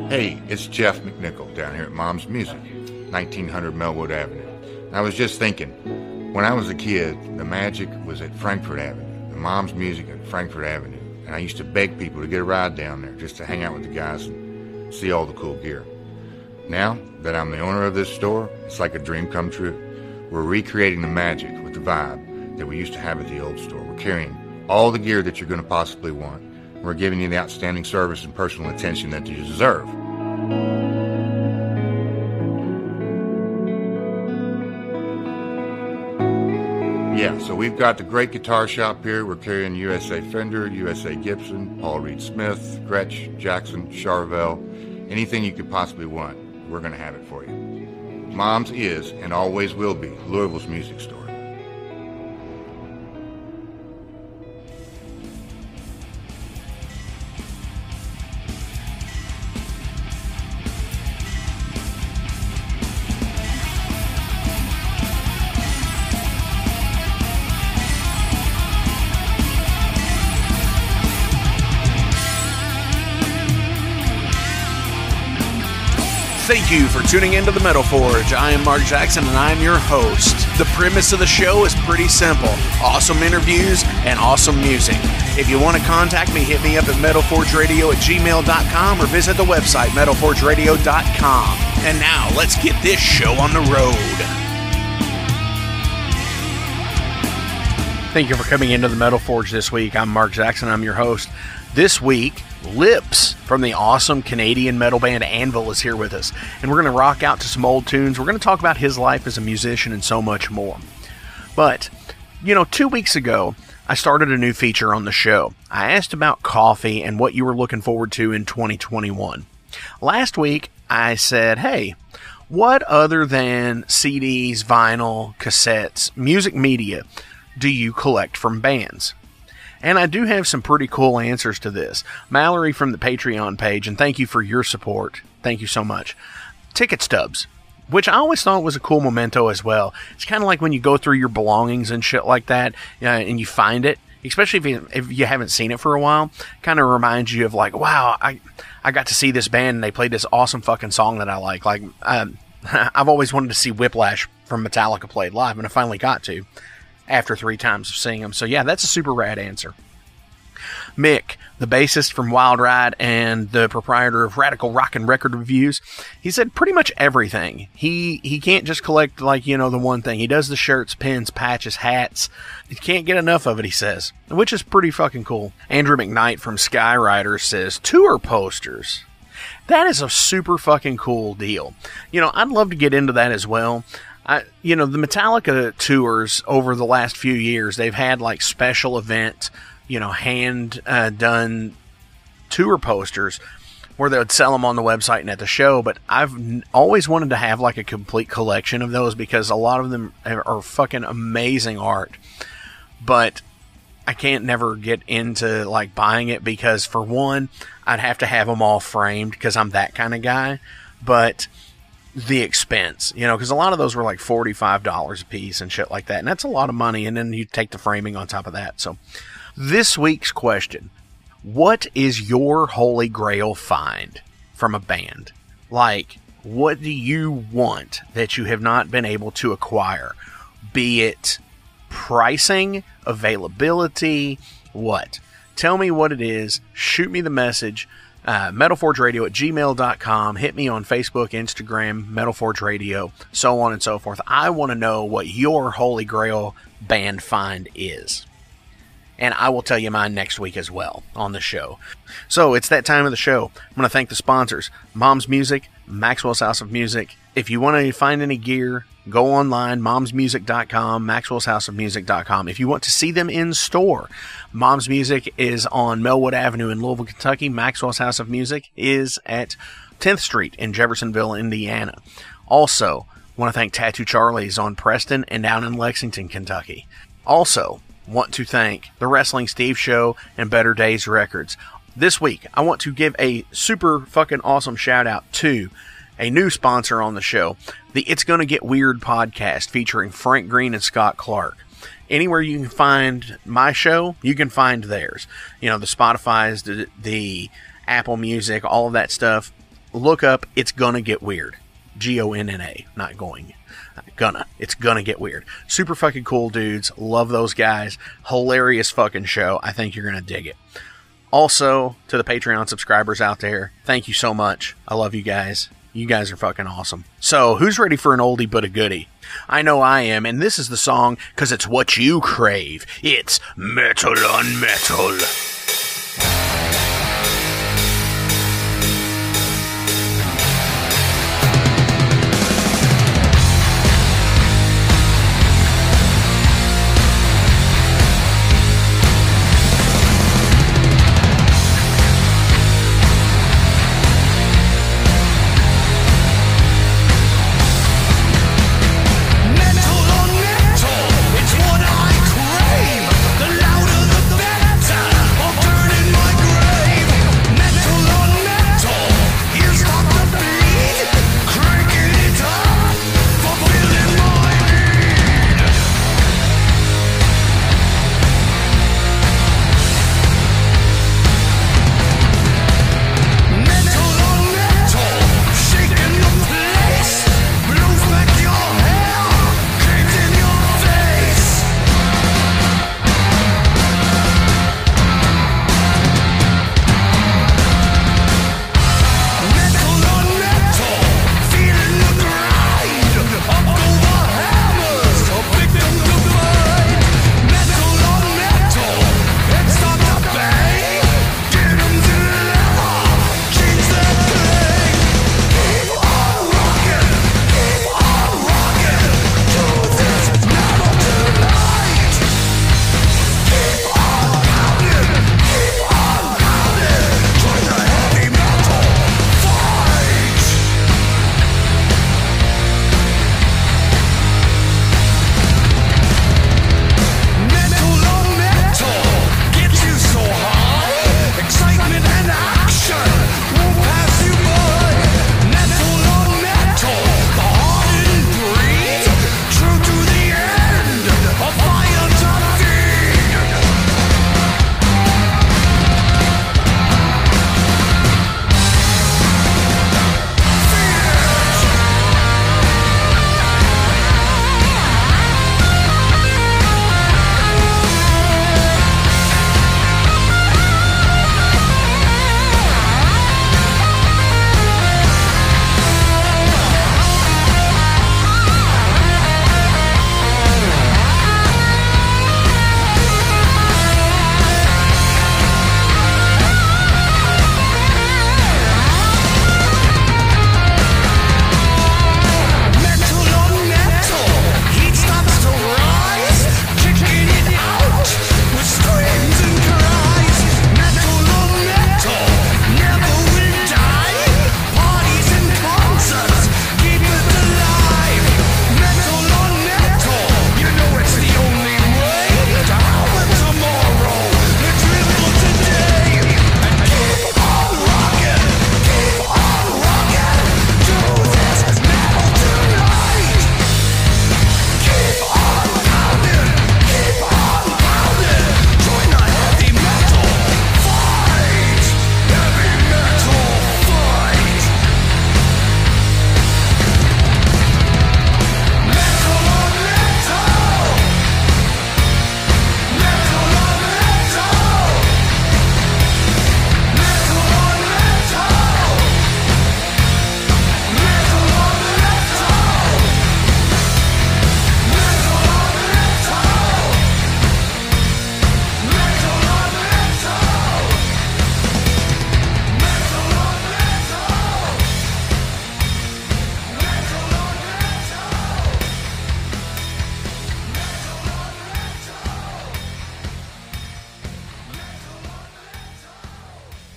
Hey, it's Jeff McNichol down here at Mom's Music, 1900 Melwood Avenue. I was just thinking, when I was a kid, the magic was at Frankfort Avenue, the Mom's Music at Frankfort Avenue, and I used to beg people to get a ride down there just to hang out with the guys and see all the cool gear. Now that I'm the owner of this store, it's like a dream come true. We're recreating the magic with the vibe that we used to have at the old store. We're carrying all the gear that you're going to possibly want. We're giving you the outstanding service and personal attention that you deserve. Yeah, so we've got the great guitar shop here. We're carrying USA Fender, USA Gibson, Paul Reed Smith, Gretsch, Jackson, Charvel, anything you could possibly want. We're going to have it for you. Mom's is and always will be Louisville's music store. Thank you for tuning into the Metal Forge. I am Mark Jackson and I'm your host. The premise of the show is pretty simple. Awesome interviews and awesome music. If you want to contact me, hit me up at metalforgeradio@gmail.com or visit the website metalforgeradio.com. And now let's get this show on the road. Thank you for coming into the Metal Forge this week. I'm Mark Jackson. I'm your host. This week, Lips from the awesome Canadian metal band Anvil is here with us, and we're going to rock out to some old tunes. We're going to talk about his life as a musician and so much more. But, 2 weeks ago, I started a new feature on the show. I asked about coffee and what you were looking forward to in 2021. Last week, I said, hey, what other than CDs, vinyl, cassettes, music media do you collect from bands? And I do have some pretty cool answers to this. Mallory from the Patreon page, and thank you for your support. Thank you so much. Ticket stubs, which I always thought was a cool memento as well. It's kind of like when you go through your belongings and shit like that, and you find it, especially if you haven't seen it for a while, kind of reminds you of like, wow, I got to see this band and they played this awesome fucking song that I like. Like, I've always wanted to see Whiplash from Metallica played live, and I finally got to after 3 times of seeing them. So yeah, that's a super rad answer. Mick, the bassist from Wild Ride and the proprietor of Radical Rock and Record Reviews, he said pretty much everything. He can't just collect the one thing. He does the shirts, pins, patches, hats. He can't get enough of it, he says, which is pretty fucking cool. Andrew McKnight from Skyrider says tour posters. That is a super fucking cool deal. I'd love to get into that as well. The Metallica tours over the last few years, they've had like special event, hand done tour posters where they would sell them on the website and at the show. But I've always wanted to have like a complete collection of those because a lot of them are fucking amazing art. But I can't never get into like buying it because for one, I'd have to have them all framed because I'm that kind of guy. But the expense, because a lot of those were like $45 a piece and shit like that. And that's a lot of money. And then you take the framing on top of that. So this week's question, what is your holy grail find from a band? Like, what do you want that you have not been able to acquire? Be it pricing, availability, what? Tell me what it is. Shoot me the message. metalforgeradio@gmail.com. Hit me on Facebook, Instagram, Metal Forge Radio, so on and so forth. I want to know what your holy grail band find is. And I will tell you mine next week as well on the show. So it's that time of the show. I'm going to thank the sponsors, Mom's Music, Maxwell's House of Music. If you want to find any gear, go online, momsmusic.com, maxwellshouseofmusic.com. If you want to see them in store, Mom's Music is on Melwood Avenue in Louisville, Kentucky. Maxwell's House of Music is at 10th Street in Jeffersonville, Indiana. Also, want to thank Tattoo Charlie's on Preston and down in Lexington, Kentucky. Also, want to thank the Wrestling Steve Show and Better Days Records. This week, I want to give a super fucking awesome shout out to a new sponsor on the show, the It's Gonna Get Weird podcast featuring Frank Green and Scott Clark. Anywhere you can find my show, you can find theirs. The Spotify's, the Apple Music, all of that stuff. Look up It's Gonna Get Weird. Gonna, not going. Gonna. It's gonna get weird. Super fucking cool dudes. Love those guys. Hilarious fucking show. I think you're gonna dig it. Also, to the Patreon subscribers out there, thank you so much. I love you guys. You guys are fucking awesome. So, who's ready for an oldie but a goodie? I know I am, and this is the song because it's what you crave. It's Metal on Metal.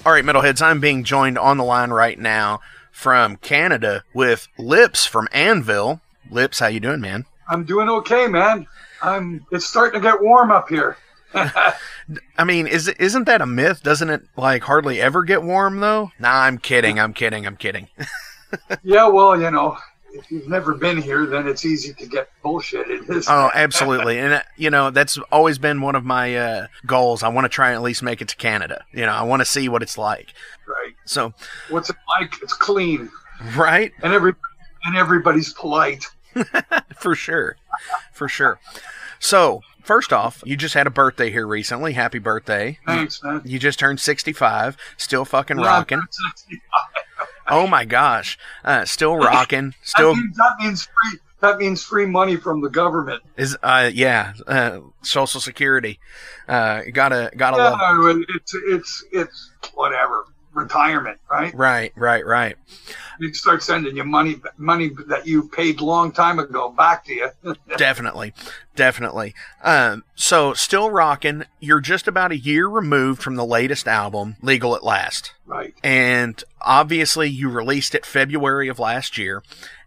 All right, Metalheads, I'm being joined on the line right now from Canada with Lips from Anvil. Lips, how you doing, man? I'm doing okay, man. It's starting to get warm up here. I mean, isn't that a myth? Doesn't it like hardly ever get warm though? Nah, I'm kidding. Yeah, well, you know, if you've never been here, then it's easy to get bullshitted. Oh, absolutely. And, that's always been one of my goals. I want to try and at least make it to Canada. I want to see what it's like. Right. So, what's it like? It's clean. Right. And everybody's polite. For sure. So, first off, you just had a birthday here recently. Happy birthday. Thanks, man. You just turned 65. Still fucking rocking. 65. Oh my gosh. Still rocking. Still. That means free money from the government. Social Security. Gotta yeah, love it. It's whatever. Retirement, right? Right. You start sending you money that you paid a long time ago back to you. Definitely. So still rocking. You're just about a year removed from the latest album, Legal at Last. Right. And obviously you released it February of last year,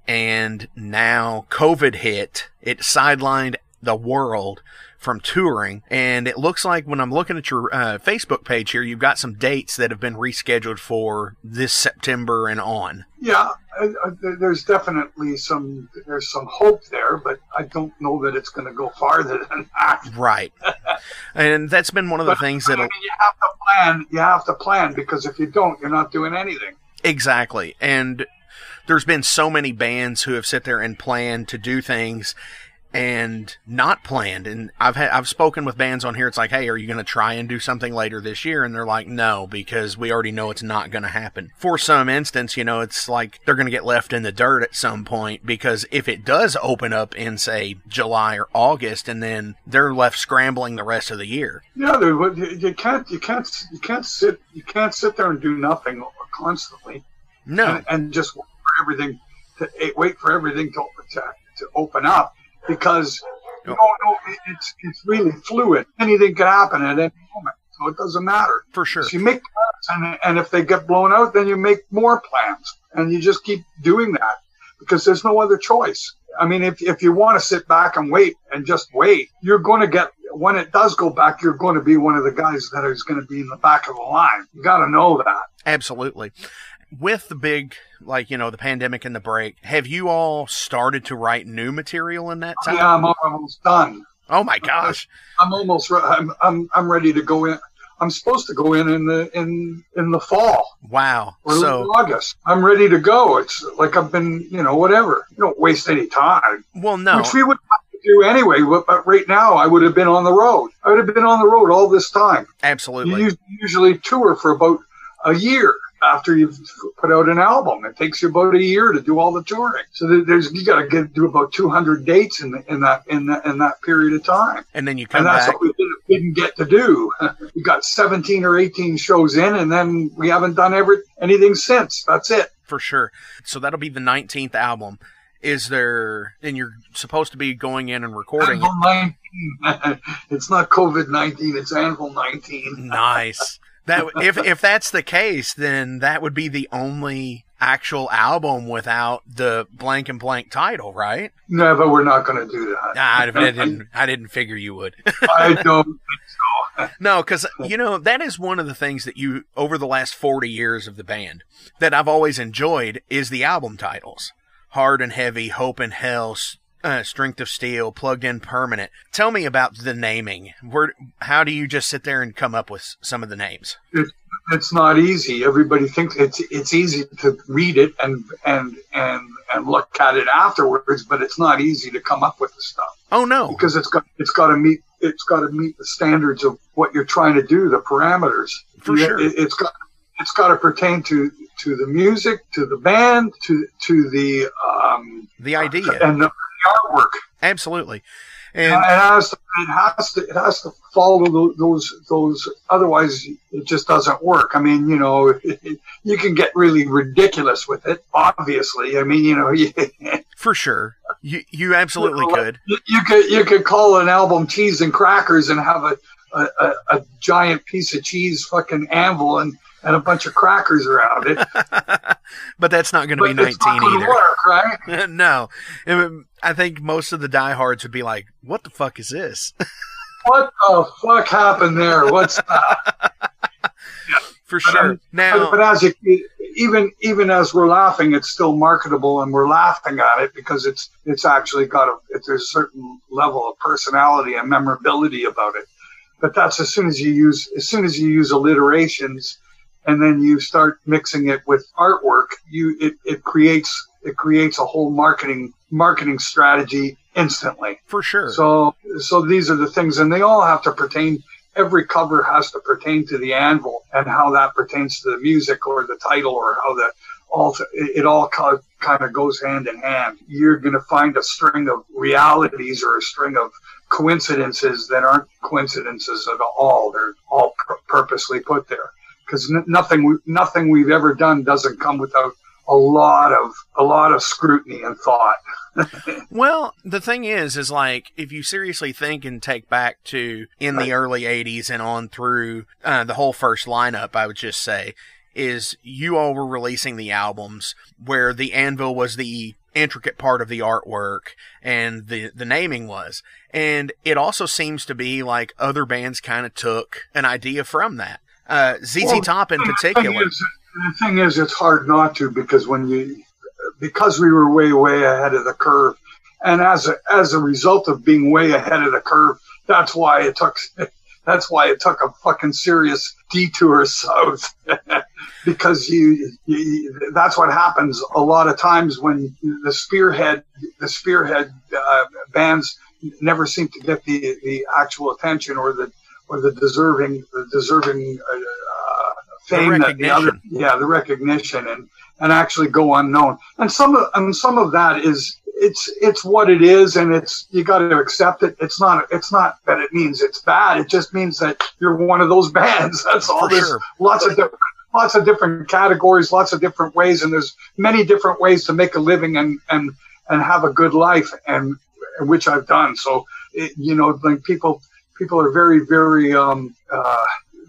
and now COVID hit. It sidelined the world from touring, and it looks like when I'm looking at your Facebook page here, you've got some dates that have been rescheduled for this September and on. Yeah, there's definitely some hope there, but I don't know that it's going to go farther than that. Right. And that's been one of the things that you have to plan, because if you don't, you're not doing anything. Exactly. And there's been so many bands who have sit there and planned to do things and not planned. And I've spoken with bands on here. It's like, hey, are you going to try and do something later this year? And they're like, no, because we already know it's not going to happen. For some instance, it's like they're going to get left in the dirt at some point, because if it does open up in, say, July or August, and then they're left scrambling the rest of the year. Yeah, you can't sit there and do nothing constantly. No. And just wait for everything to open up. Because it's really fluid. Anything could happen at any moment, so it doesn't matter. For sure. So you make plans, and if they get blown out, then you make more plans, and you just keep doing that, because there's no other choice. I mean, if you want to sit back and wait and just wait, you're going to get, when it does go back, you're going to be one of the guys that is going to be in the back of the line. You got to know that. Absolutely. With the big, the pandemic and the break, have you all started to write new material in that time? Yeah, I'm almost done. Oh my gosh! I'm almost. I'm ready to go in. I'm supposed to go in the fall. Wow! Or August. I'm ready to go. It's like I've been, whatever. You don't waste any time. Well, no. Which we would have to do anyway. But right now, I would have been on the road. I would have been on the road all this time. Absolutely. You usually tour for about a year after you've put out an album. It takes you about a year to do all the touring. So you got to do about 200 dates in that period of time. And then you come back. And that's back. what we didn't get to do. We got 17 or 18 shows in, and then we haven't done anything since. That's it. For sure. So that'll be the 19th album. Is there, and you're supposed to be going in and recording Anvil 19. It's not COVID-19, it's Anvil 19. Nice. That if that's the case, then that would be the only actual album without the blank and blank title, right? No, but we're not going to do that. I didn't figure you would. I don't think so. No, because, that is one of the things that you, over the last 40 years of the band, that I've always enjoyed is the album titles. Hard and Heavy, Hope and Hell, Strength of Steel, Plugged In Permanent. Tell me about the naming. How do you just sit there and come up with some of the names? It's not easy. Everybody thinks it's easy to read it and look at it afterwards, but it's not easy to come up with the stuff. Oh no, because it's got to meet the standards of what you're trying to do, the parameters. For sure, it's got to pertain to the music, to the band, to the idea and the artwork. Absolutely. And it has to follow those. Otherwise, it just doesn't work. I mean, you can get really ridiculous with it. Obviously, I mean, for sure, you absolutely could. You could call an album Cheese and Crackers and have a giant piece of cheese fucking anvil and a bunch of crackers around it. But that's not going to be 19 either. Work, right? No. I think most of the diehards would be like, what the fuck is this? What the fuck happened there? What's that? For sure. But as even as we're laughing, it's still marketable, and we're laughing at it because it's actually there's a certain level of personality and memorability about it. But that's as soon as you use alliterations, and then you start mixing it with artwork, it creates a whole marketing strategy instantly. For sure. So these are the things, and they all have to pertain. Every cover has to pertain to the Anvil and how that pertains to the music or the title, or how it all kind of goes hand in hand. You're going to find a string of realities or a string of coincidences that aren't coincidences at all. They're all purposely put there, because nothing we've ever done doesn't come without a lot of scrutiny and thought. Well, the thing is like, if you seriously think and take back to in the early 80s and on through the whole first lineup, I would just say, is you all were releasing the albums where the Anvil was the intricate part of the artwork and the naming was. And it also seems to be like other bands kind of took an idea from that. ZZ Top in particular. The thing is, it's hard not to, because because we were way ahead of the curve, and as a result of being way ahead of the curve, that's why it took a fucking serious detour south. Because that's what happens a lot of times when the spearhead bands never seem to get the actual attention or the deserving fame that the recognition and actually go unknown. And some of that is it's what it is, and you got to accept it. It's not that it means it's bad. It just means that you're one of those bands. That's all. There's sure. lots of different categories, lots of different ways, and there's many different ways to make a living and have a good life, and which I've done. So like people are very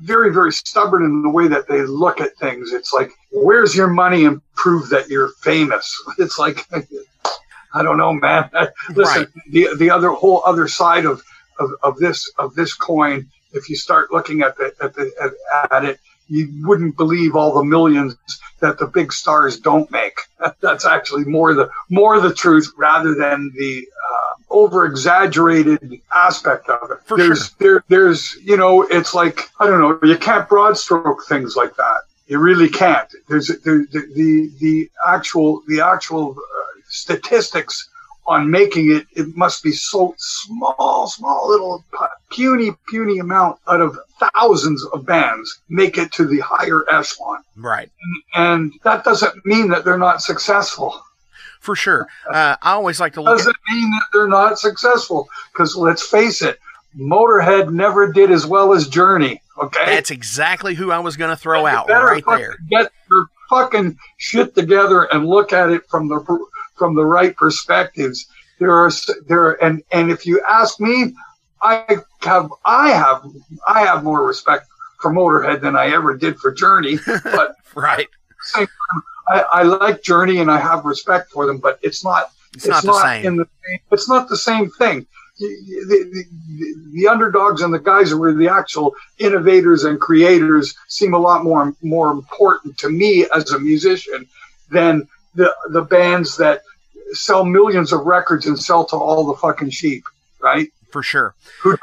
very stubborn in the way that they look at things. It's like, where's your money, and prove that you're famous? It's like, I don't know, man. Listen, right. The whole other side of this coin, if you start looking at it, you wouldn't believe all the millions that the big stars don't make. That's actually more the truth, rather than the over-exaggerated aspect of it. There's it's like, I don't know, you can't broad stroke things like that. You really can't. There's the actual statistics on making it. It must be so small little puny amount out of thousands of bands make it to the higher echelon. Right. And that doesn't mean that they're not successful. For sure. I always like to look doesn't mean that they're not successful, because let's face it, Motorhead never did as well as Journey. Okay, that's exactly who I was going to throw out right there. Get your fucking shit together and look at it from the right perspectives. And if you ask me, I have more respect for Motorhead than I ever did for Journey. But right. I like Journey and I have respect for them, but it's not the same. It's not the same thing. The underdogs and the guys who were the actual innovators and creators seem a lot more important to me as a musician than the bands that sell millions of records and sell to all the fucking sheep, right? For sure. Who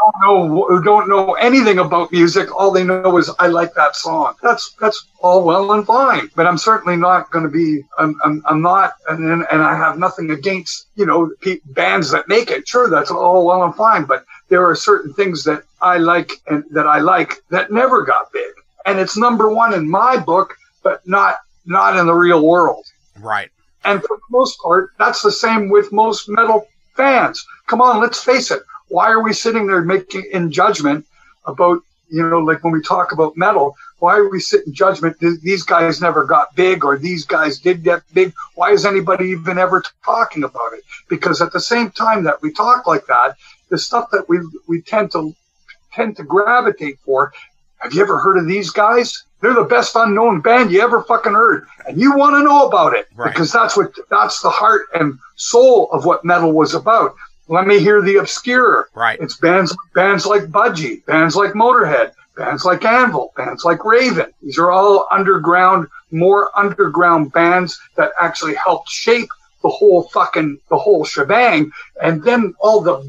don't know anything about music. All they know is, I like that song. That's all well and fine. But I'm certainly not going to be. I'm not, and I have nothing against bands that make it. Sure, that's all well and fine. But there are certain things that I like that never got big, and it's number one in my book, but not in the real world. Right. And for the most part, that's the same with most metal fans. Come on, let's face it. Why are we sitting there making in judgment about, like when we talk about metal, why are we sitting in judgment? These guys never got big, or these guys did get big. Why is anybody even ever talking about it? Because at the same time that we talk like that, the stuff that we tend to gravitate for. Have you ever heard of these guys? They're the best unknown band you ever fucking heard. And you want to know about it. Right. Because that's the heart and soul of what metal was about. Let me hear the obscure. Right. It's bands like Budgie, bands like Motorhead, bands like Anvil, bands like Raven. These are all more underground bands that actually helped shape the whole shebang. And then all the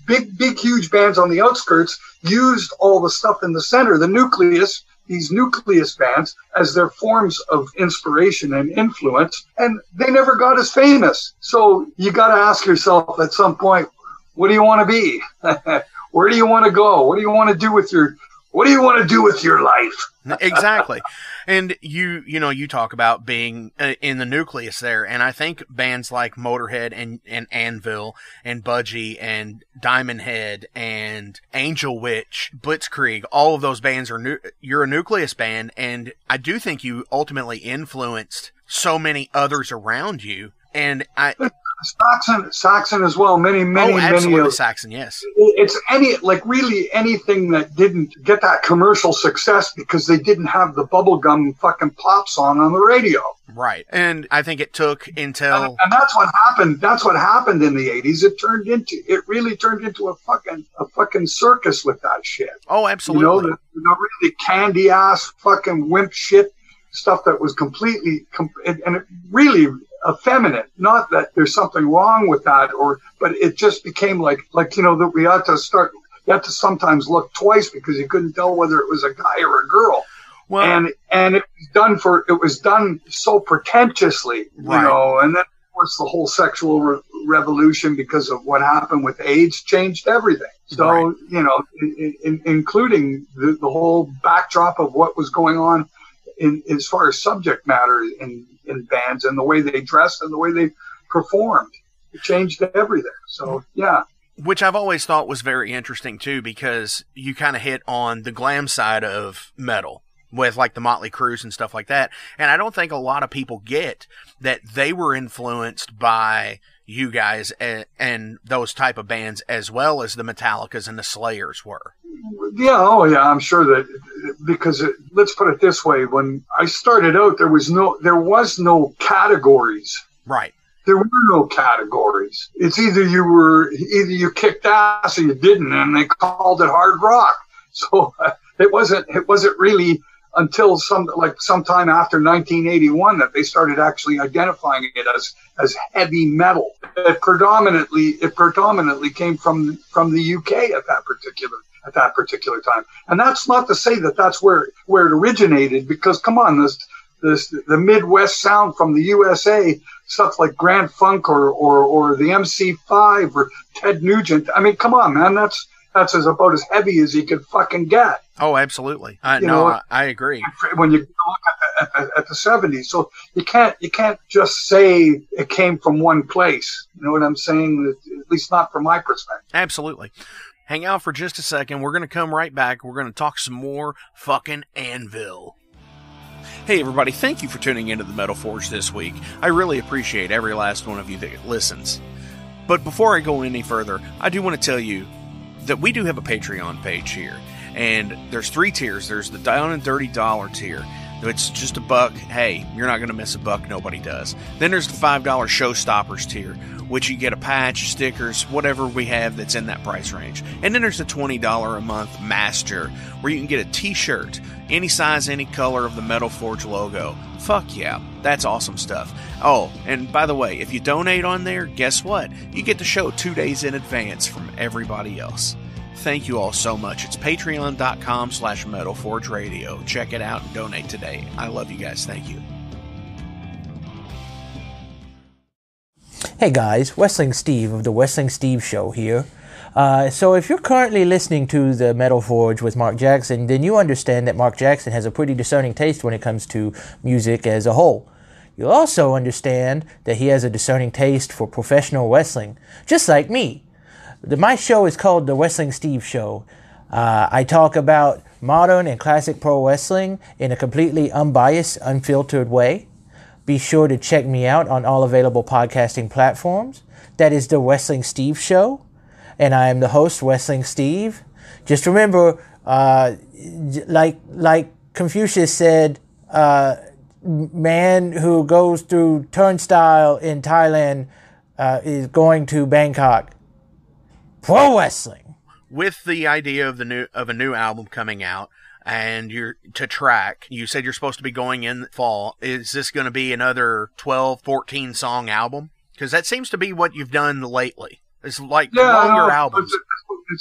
big, huge bands on the outskirts used all the stuff in the center, the nucleus, these nucleus bands, as their forms of inspiration and influence. And they never got as famous. So you got to ask yourself at some point, what do you want to be? Where do you want to go? What do you want to do with your life? Exactly. And you talk about being in the nucleus there, and I think bands like Motorhead and Anvil and Budgie and Diamond Head and Angel Witch, Blitzkrieg, all of those bands you're a nucleus band, and I do think you ultimately influenced so many others around you. And Saxon as well. Many Saxon, yes. It's really anything that didn't get that commercial success because they didn't have the bubblegum fucking pop song on the radio. Right. And I think it took until and that's what happened. That's what happened in the 80s. It really turned into a fucking circus with that shit. Oh, absolutely. The really candy ass fucking wimp shit stuff that was completely and it really effeminate. Not that there's something wrong with that, but it just became that we had to start. You had to sometimes look twice because you couldn't tell whether it was a guy or a girl. Well, and it was done so pretentiously, right. And then of course the whole sexual revolution because of what happened with AIDS changed everything. So right. Including the whole backdrop of what was going on as far as subject matter in bands and the way they dressed and the way they performed. It changed everything. So, yeah. Which I've always thought was very interesting, too, because you kind of hit on the glam side of metal with, like, the Motley Crues and stuff like that. And I don't think a lot of people get that they were influenced by you guys and those type of bands as well as the Metallicas and the Slayers were. Yeah, I'm sure that because let's put it this way: when I started out, there was no categories. Right. There were no categories. It's either you kicked ass or you didn't, and they called it hard rock. So it wasn't really until sometime after 1981 that they started actually identifying it as heavy metal. It predominantly came from the UK at that particular time. And that's not to say that that's where it originated, because come on, the Midwest sound from the USA, stuff like Grand Funk or the MC5 or Ted Nugent. I mean, come on, man, that's about as heavy as you could fucking get. Oh, absolutely. I agree. When you look at the 70s, so you can't just say it came from one place. You know what I'm saying? At least not from my perspective. Absolutely. Hang out for just a second. We're going to come right back. We're going to talk some more fucking Anvil. Hey everybody, thank you for tuning into the Metal Forge this week. I really appreciate every last one of you that listens. But before I go any further, I do want to tell you that we do have a Patreon page here. And there's 3 tiers. There's the down and dirty dollar tier. It's just $1. Hey, you're not going to miss $1. Nobody does. Then there's the $5 Showstoppers tier, which you get a patch, stickers, whatever we have that's in that price range. And then there's the $20 a month Master, where you can get a t-shirt, any size, any color of the Metal Forge logo. Fuck yeah, that's awesome stuff. Oh, and by the way, if you donate on there, guess what? You get the show 2 days in advance from everybody else. Thank you all so much. It's patreon.com/metalforgeradio. Check it out and donate today. I love you guys. Thank you. Hey guys, Wrestling Steve of the Wrestling Steve Show here. So if you're currently listening to the Metal Forge with Mark Jackson, then you understand that Mark Jackson has a pretty discerning taste when it comes to music as a whole. You'll also understand that he has a discerning taste for professional wrestling, just like me. My show is called The Wrestling Steve Show. I talk about modern and classic pro wrestling in a completely unbiased, unfiltered way. Be sure to check me out on all available podcasting platforms. That is The Wrestling Steve Show. And I am the host, Wrestling Steve. Just remember, like Confucius said, man who goes through turnstile in Thailand is going to Bangkok. Pro wrestling. With the idea of a new album coming out, and you're to track. You said you're supposed to be going in fall. Is this going to be another 12, 14 song album? Because that seems to be what you've done lately. It's like longer albums.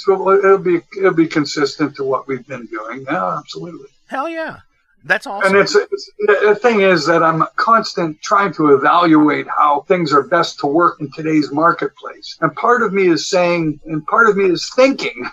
It'll be consistent to what we've been doing. Yeah, absolutely. Hell yeah. That's awesome. And the thing is that I'm constant trying to evaluate how things are best to work in today's marketplace. And part of me is saying, and part of me is thinking,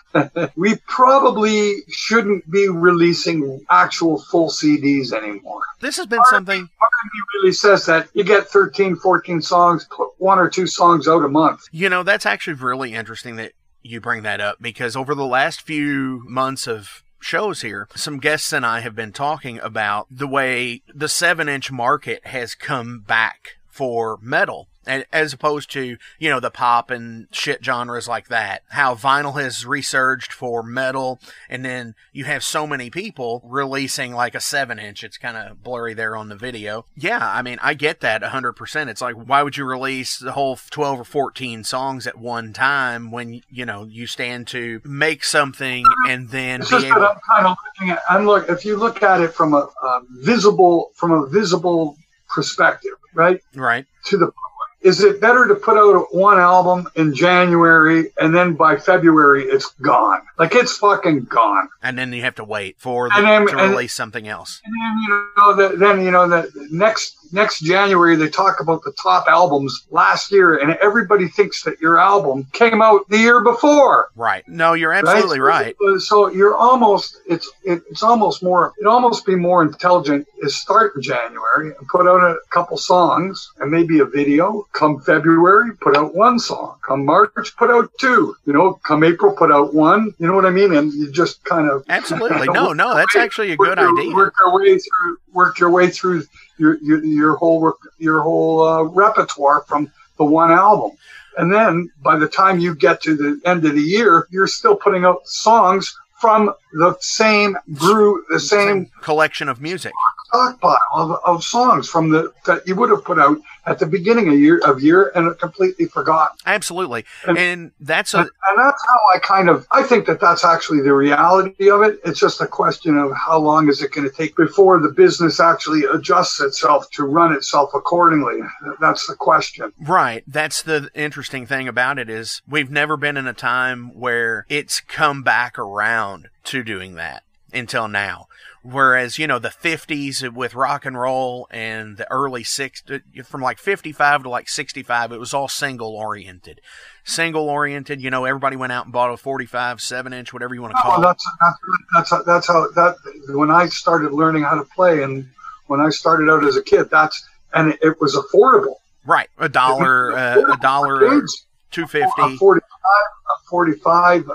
we probably shouldn't be releasing actual full CDs anymore. This has been something. Part of me really says that you get 13, 14 songs, put 1 or 2 songs out a month. You know, that's actually really interesting that you bring that up, because over the last few months of shows here, some guests and I have been talking about the way the 7-inch market has come back for metal, as opposed to, you know, the pop and shit genres like that. How vinyl has resurged for metal, and then you have so many people releasing like a 7-inch. It's kind of blurry there on the video. Yeah, I mean, I get that 100%. It's like, why would you release the whole 12 or 14 songs at one time when, you know, you stand to make something and then it's be able... I'm kind of looking at, if you look at it from a visible perspective, right? Right. To the public. Is it better to put out one album in January and then by February it's gone? Like, it's fucking gone. And then you have to wait for to release something else. And then, next January they talk about the top albums last year, and everybody thinks that your album came out the year before. Right. No, you're absolutely right. So you're almost, it's almost more, it'd almost be more intelligent is start in January and put out a couple songs and maybe a video. Come February, put out 1 song. Come March, put out 2. You know, come April, put out 1. You know what I mean? And you just kind of absolutely no, that's actually a good idea. Work your way through your whole repertoire from the one album, and then by the time you get to the end of the year, you're still putting out songs from the same group, the same collection of music, stockpile of songs from that you would have put out at the beginning of year and completely forgotten. Absolutely, and that's how I think that's actually the reality of it. It's just a question of how long is it going to take before the business actually adjusts itself to run itself accordingly. That's the question. Right. That's the interesting thing about it is we've never been in a time where it's come back around to doing that until now. Whereas, you know, the 50s with rock and roll and the early 60s, from like 55 to like 65, it was all single oriented. You know, everybody went out and bought a 45, 7-inch, whatever you want to call it. That's how when I started learning how to play and when I started out as a kid, and it was affordable. Right. $1, $2.50. A 45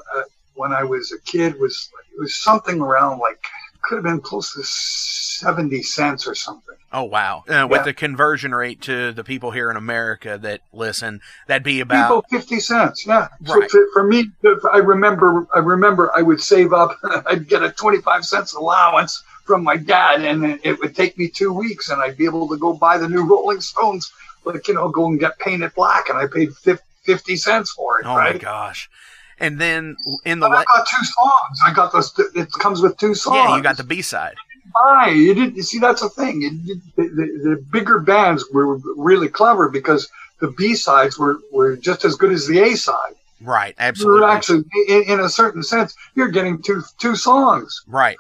when I was a kid was something around like, could have been close to 70 cents or something. Oh, wow. With the conversion rate to the people here in America that listen, that'd be about 50 cents. Yeah. Right. So for me, I remember I would save up. I'd get a 25 cents allowance from my dad, and it would take me 2 weeks, and I'd be able to go buy the new Rolling Stones, like, you know, go and get painted black, and I paid 50 cents for it. Oh, right? My gosh. And then I got 2 songs. I got it comes with 2 songs. Yeah, you got the B-side. You didn't. You see, that's the thing. The bigger bands were really clever because the B-sides were just as good as the A-side. Right, absolutely. You're actually, in a certain sense, you're getting two songs. Right.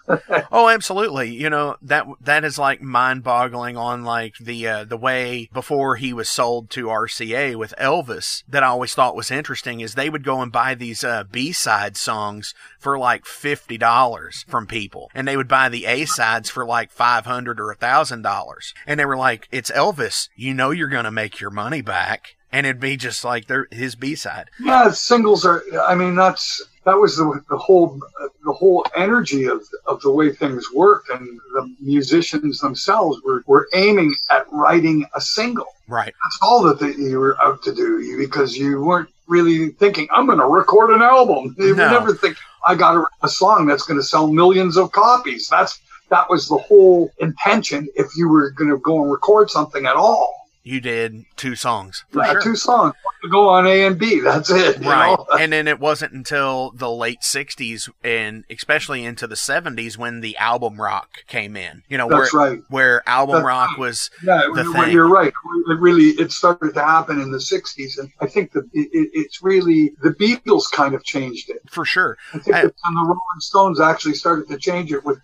Oh, absolutely. You know, that is like mind-boggling on like the way before he was sold to RCA with Elvis that I always thought was interesting is they would go and buy these B-side songs for like $50 from people, and they would buy the A-sides for like $500 or $1,000, and they were like, "It's Elvis, you know you're going to make your money back." And it'd be just like his B-side. Yeah, singles are. I mean, that was the whole energy of the way things worked, and the musicians themselves were aiming at writing a single. Right. That's all that you were out to do, because you weren't really thinking, I'm going to record an album. You were never thinking, I got a song that's going to sell millions of copies. That was the whole intention if you were going to go and record something at all. You did 2 songs. For Yeah, sure. 2 songs to go on A and B. That's it. You Right. know? And then it wasn't until the late 60s and especially into the 70s when the album rock came in. You know, That's right. Where album That's rock right. was Yeah, the thing. you're right. It started to happen in the 60s. And I think that it's really, the Beatles kind of changed it. For sure. I think that the Rolling Stones actually started to change it with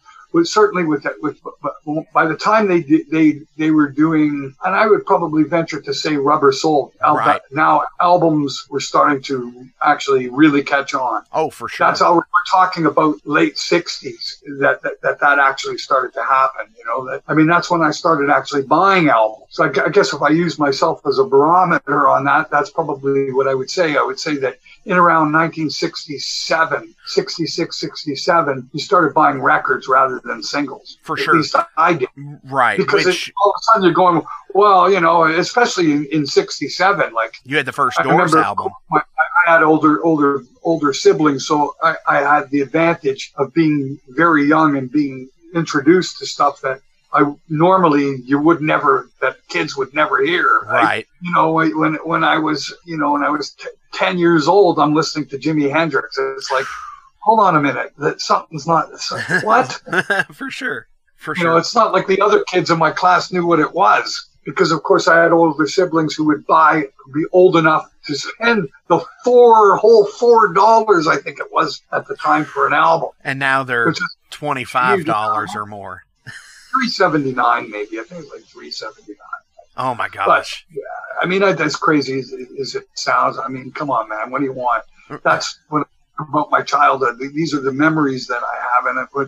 by the time they were doing, and I would probably venture to say Rubber Soul. Right. Now albums were starting to actually really catch on. Oh, for sure. That's how we're talking about late 60s that actually started to happen. You know, that's when I started actually buying albums. So I guess if I use myself as a barometer on that, that's probably what I would say. I would say that in around 1967, 66, 67, you started buying records rather than singles. For At sure. least I did. Right. Because all of a sudden you're going, well, you know, especially in 67, like. You had the first Doors album. I had older siblings, so I had the advantage of being very young and being introduced to stuff that that kids would never hear. Right. You know, when I was 10 years old, I'm listening to Jimi Hendrix. It's like, hold on a minute, that something's not, what? For sure. You know, it's not like the other kids in my class knew what it was. Because, of course, I had older siblings who would be old enough to spend the whole $4, I think it was at the time, for an album. And now they're $25 or more. $3.79 maybe. I think it was like $3.79. Oh my gosh! But, yeah, I mean, as crazy as it sounds, I mean, come on, man. What do you want? That's what about my childhood. These are the memories that I have,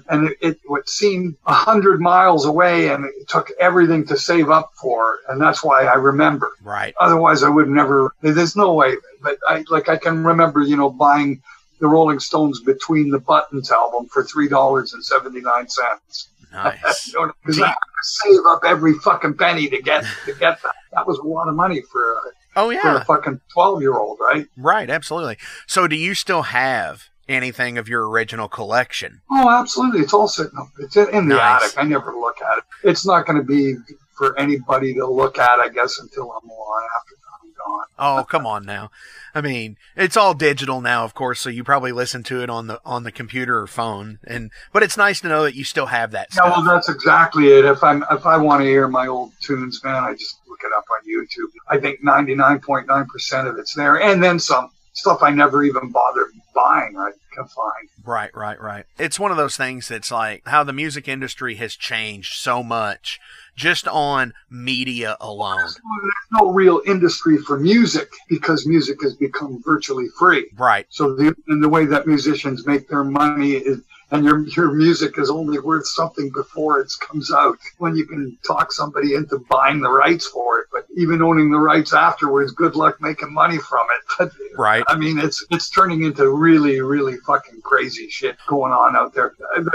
and it would seem 100 miles away, and it took everything to save up for, and that's why I remember. Right. Otherwise, I would never. There's no way. But I can remember, you know, buying the Rolling Stones Between the Buttons album for $3.79. Nice. Because I had to save up every fucking penny to get that. That was a lot of money for a fucking 12-year-old, right? Right, absolutely. So do you still have anything of your original collection? Oh, absolutely. It's all sitting up. It's in the attic. I never look at it. It's not going to be for anybody to look at, I guess, until I'm long after I'm gone. Oh, come on now. I mean, it's all digital now, of course, so you probably listen to it on the computer or phone, but it's nice to know that you still have that stuff. Yeah, well, that's exactly it. If I want to hear my old tunes, man, I just look it up on YouTube. I think 99.9% of it's there, and then some stuff I never even bothered buying. I can find. Right. It's one of those things that's like how the music industry has changed so much just on media alone. There's no real industry for music because music has become virtually free. Right. So the way that musicians make their money is, and your music is only worth something before it comes out, when you can talk somebody into buying the rights for it. But even owning the rights afterwards, good luck making money from it. But, right. I mean, it's turning into really, really fucking crazy shit going on out there.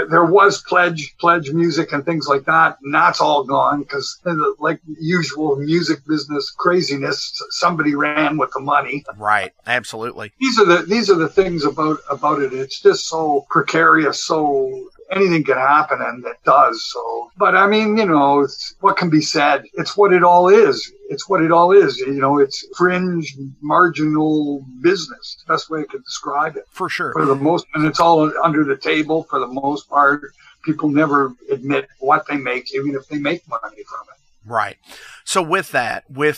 There was pledge music and things like that, and that's all gone because, like usual music business craziness, somebody ran with the money. Right. Absolutely. These are the things about it. It's just so precarious. So anything can happen, and it does. So, but I mean, you know, what can be said? It's what it all is. You know, it's fringe, marginal business. The best way I could describe it. For sure. For the most, and it's all under the table for the most part. People never admit what they make, even if they make money from it. Right. So with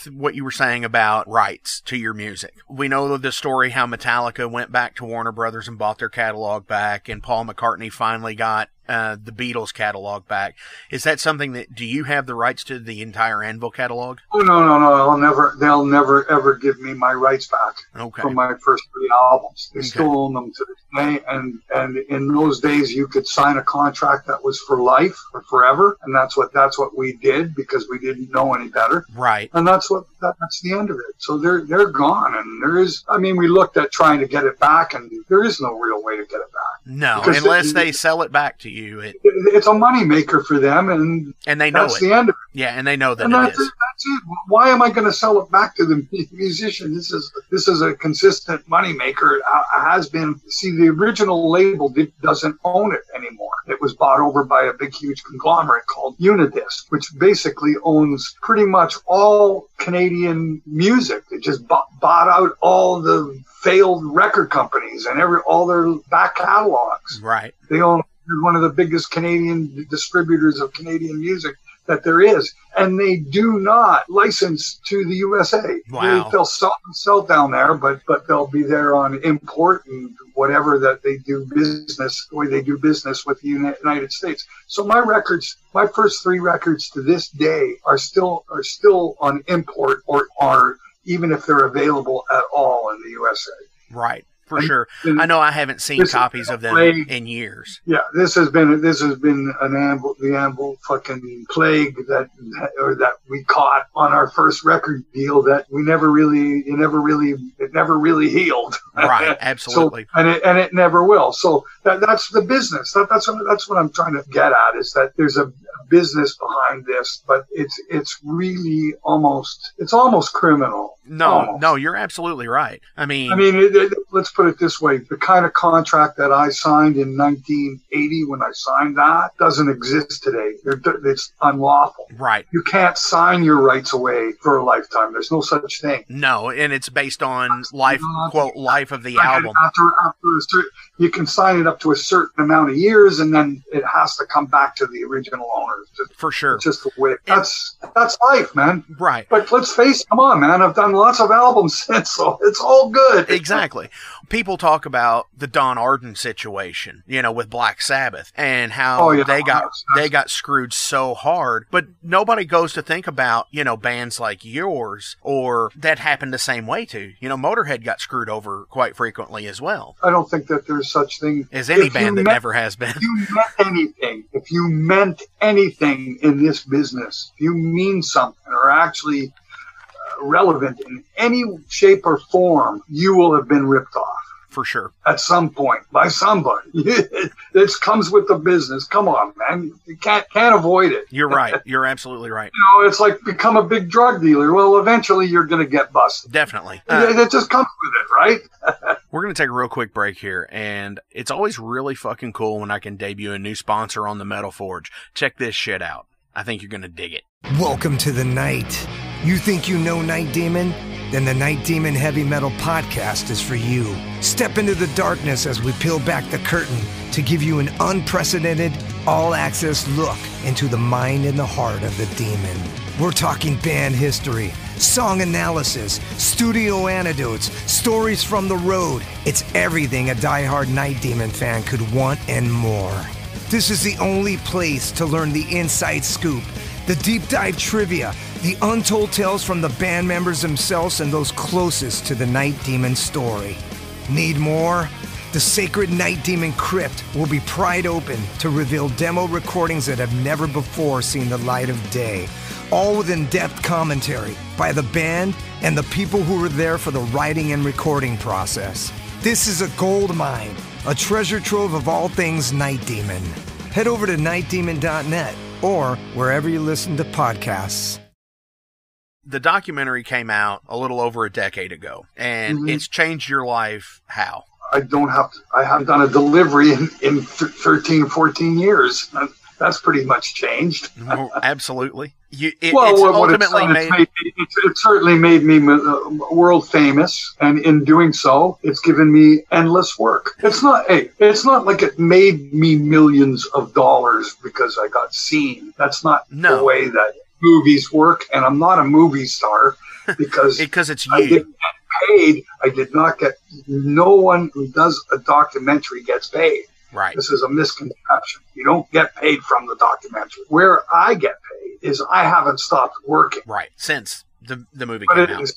what you were saying about rights to your music, we know the story how Metallica went back to Warner Brothers and bought their catalog back, and Paul McCartney finally got the Beatles catalog back. Is that something do you have the rights to the entire Anvil catalog? Oh, no. They'll never ever give me my rights back. Okay. From my first 3 albums. They still own them to this day. And in those days you could sign a contract that was for life or forever. And that's what we did because we didn't know any better. Right. And that's the end of it. So they're gone. And we looked at trying to get it back, and there is no real way to get it back. No, because unless they sell it back to you. It's a money maker for them, and they know that's the end of it. Yeah, and they know that that's it is. That's it. Why am I going to sell it back to the musician? This is a consistent money maker. It has been. See, the original label doesn't own it anymore. it was bought over by a big, huge conglomerate called Unidisc, which basically owns pretty much all Canadian music. They just bought out all the failed record companies and all their back catalogs. Right. They own one of the biggest Canadian distributors of Canadian music that there is, and they do not license to the USA. Wow. They'll sell down there, but they'll be there on import and whatever that they do business, the way they do business with the United States. So my first 3 records to this day are still on import, or are, even if they're available at all in the USA. Right. For sure. I know I haven't seen copies of them in years. Yeah, this has been the Anvil fucking plague that we caught on our first record deal that it never really healed. Right, absolutely. So, and it never will. So that's the business. That's what I'm trying to get at, is that there's a business behind this, but it's really almost criminal. No, you're absolutely right. I mean, let's put it this way: the kind of contract that I signed in 1980, when I signed that, doesn't exist today. It's unlawful. Right. You can't sign your rights away for a lifetime. There's no such thing. No, and it's based on life of the album. You can sign it up to a certain amount of years, and then it has to come back to the original owners. For sure. It's just the way. That's life, man. Right. But let's face it. Come on, man. I've done lots of albums since, so it's all good. Exactly. People talk about the Don Arden situation, with Black Sabbath, and how they got screwed so hard, but nobody goes to think about, bands like yours, or that happened the same way too. Motorhead got screwed over quite frequently as well. I don't think that there's such thing as any band that never has been. If you meant anything in this business, if you mean something, or actually relevant in any shape or form, you will have been ripped off. For sure. At some point, by somebody. This comes with the business. Come on, man. You can't avoid it. You're right. You're absolutely right. It's like become a big drug dealer. Well, eventually you're going to get busted. Definitely. It just comes with it, right? We're going to take a real quick break here, and it's always really fucking cool when I can debut a new sponsor on the Metal Forge. Check this shit out. I think you're going to dig it. Welcome to the night. You think you know Night Demon? Then the Night Demon Heavy Metal Podcast is for you. Step into the darkness as we peel back the curtain to give you an unprecedented, all-access look into the mind and the heart of the demon. We're talking band history, song analysis, studio anecdotes, stories from the road. It's everything a diehard Night Demon fan could want and more. This is the only place to learn the inside scoop, the deep dive trivia, the untold tales from the band members themselves and those closest to the Night Demon story. Need more? The Sacred Night Demon Crypt will be pried open to reveal demo recordings that have never before seen the light of day, all with in-depth commentary by the band and the people who were there for the writing and recording process. This is a gold mine, a treasure trove of all things Night Demon. Head over to nightdemon.net or wherever you listen to podcasts. The documentary came out a little over a decade ago, and it's changed your life how? I haven't done a delivery in 13, 14 years. That's pretty much changed. Well, absolutely. It certainly made me world famous, and in doing so, it's given me endless work. It's not like it made me millions of dollars because I got seen. That's not the way that movies work, and I'm not a movie star because it's you. I didn't get paid. I did not get. No one who does a documentary gets paid. Right. This is a misconception. You don't get paid from the documentary. Where I get paid is I haven't stopped working. Right. Since the movie came out.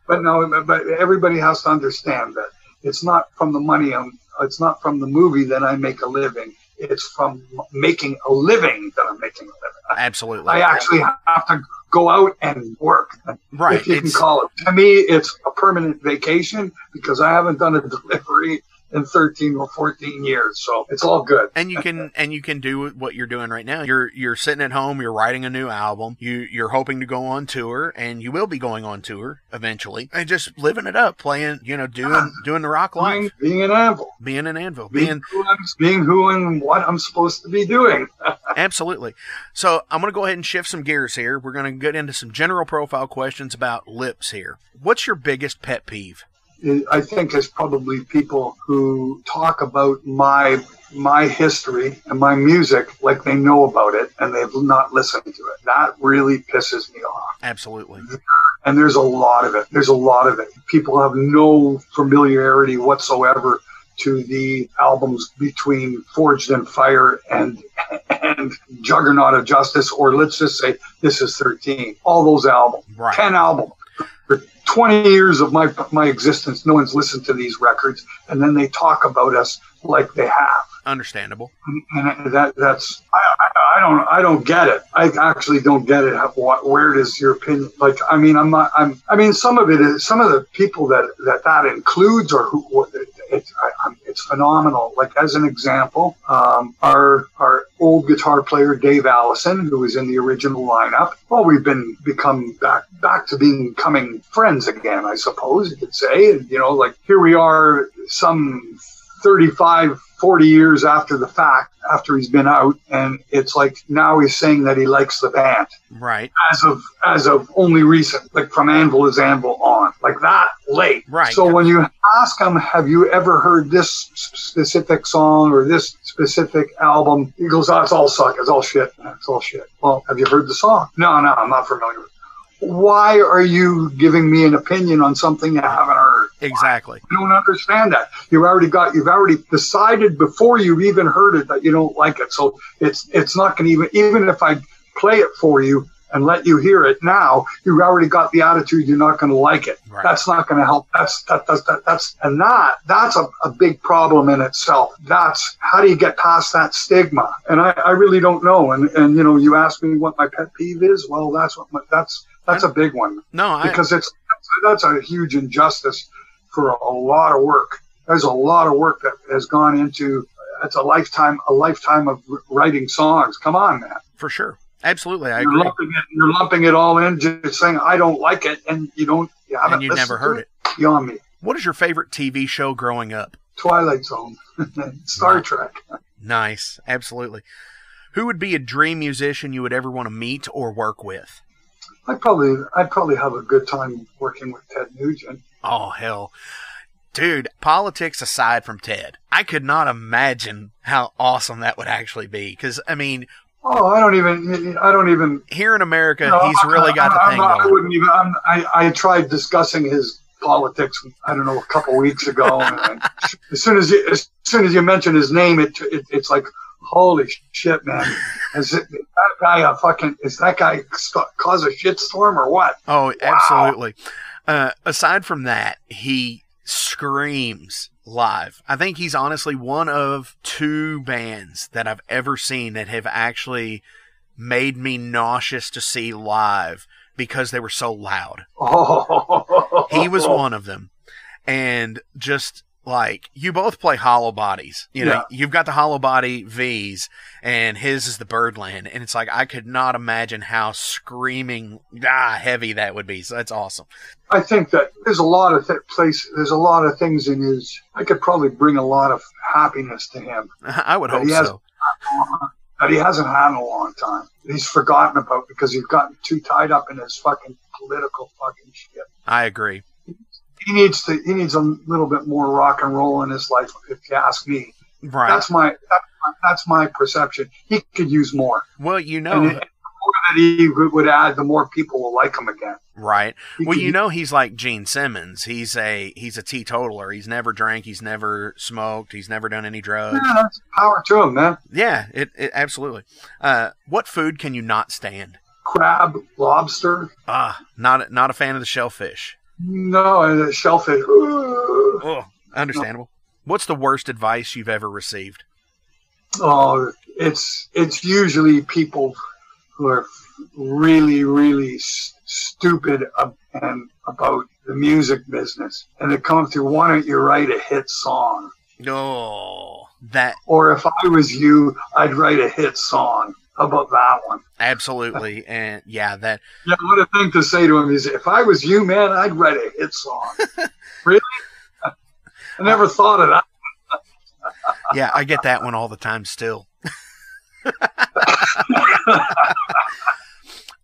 But everybody has to understand that it's not from the money. It's not from the movie that I make a living. It's from making a living that I'm making a living. Absolutely. I actually have to go out and work. Right. If you can call it. To me, it's a permanent vacation because I haven't done a delivery in 13 or 14 years. So it's all good. And you can do what you're doing right now. You're sitting at home, you're writing a new album, you're hoping to go on tour, and you will be going on tour eventually, and just living it up, playing, doing the rock life. Being an Anvil. Being an Anvil. Being who and what I'm supposed to be doing. Absolutely. So I'm going to go ahead and shift some gears here. We're going to get into some general profile questions about lips here. What's your biggest pet peeve? I think it's probably people who talk about my history and my music like they know about it and they've not listened to it. That really pisses me off. Absolutely. And there's a lot of it. People have no familiarity whatsoever to the albums between Forged in Fire and Juggernaut of Justice, or let's just say This Is 13. All those albums. Right. 10 albums. For 20 years of my existence, no one's listened to these records, and then they talk about us like they have. Understandable. And that's I don't get it. I actually don't get it. Where does your opinion? Like, I mean, some of it is, some of the people that includes, or who it's phenomenal. Like, as an example, our old guitar player Dave Allison, who was in the original lineup. Well, we've become back to becoming friends again, I suppose you could say. And, like, here we are, some 35, 40 years after the fact, after he's been out, and it's like now he's saying that he likes the band. Right. As of only recent, like from Anvil is Anvil on, like that late. Right. So when you ask him, have you ever heard this specific song or this specific album? He goes, oh, it's all suck. It's all shit. It's all shit. Well, have you heard the song? No, I'm not familiar with it. Why are you giving me an opinion on something you haven't heard? Exactly. I don't understand that. You've already decided before you've even heard it that you don't like it. So it's not going to even if I play it for you and let you hear it now, you've already got the attitude you're not going to like it. Right. That's not going to help. That's a big problem in itself. That's how do you get past that stigma? And I really don't know. And you ask me what my pet peeve is. Well, that's a big one. Because that's a huge injustice for a lot of work. There's a lot of work that has gone into. It's a lifetime of writing songs. Come on, man. For sure. Absolutely, I agree. You're lumping it all in, just saying I don't like it, and you haven't. And you never heard it. Beyond me. What is your favorite TV show growing up? Twilight Zone, Star Trek. Nice, absolutely. Who would be a dream musician you would ever want to meet or work with? I'd probably have a good time working with Ted Nugent. Oh hell. Dude, politics aside from Ted, I could not imagine how awesome that would actually be. Because, I mean... Oh, I don't even... Here in America, he's really got the thing going. I tried discussing his politics, I don't know, a couple weeks ago. And as soon as you mention his name, it's like, holy shit, man. Is that guy cause a shitstorm or what? Oh, absolutely. Wow. Aside from that, he screams live. I think he's honestly one of two bands that I've ever seen that have actually made me nauseous to see live because they were so loud. Oh. He was one of them. And just like, you both play hollow bodies. You've got the hollow body V's and his is the Birdland. And it's like, I could not imagine how screaming heavy that would be. So that's awesome. I think that there's a lot of there's a lot of things in his, I could probably bring a lot of happiness to him. I would hope so. That he hasn't had in a long time. He's forgotten about because he's gotten too tied up in his fucking political fucking shit. I agree. He needs a little bit more rock and roll in his life, if you ask me. Right. That's my perception. He could use more. Well, and the more that he would add, the more people will like him again. Right. He's like Gene Simmons. He's a teetotaler. He's never drank. He's never smoked. He's never done any drugs. Yeah, that's power to him, man. Yeah, it absolutely. What food can you not stand? Crab, lobster. Not a fan of the shellfish. No, and the shellfish. Oh, understandable. No. What's the worst advice you've ever received? Oh, it's usually people who are really, really stupid about the music business, and they come through. Why don't you write a hit song? Oh, that. Or if I was you, I'd write a hit song. How about that one? Absolutely. And yeah, that. Yeah, what a thing to say to him is, if I was you, man, I'd write a hit song. Really? I never thought of that. Yeah, I get that one all the time still.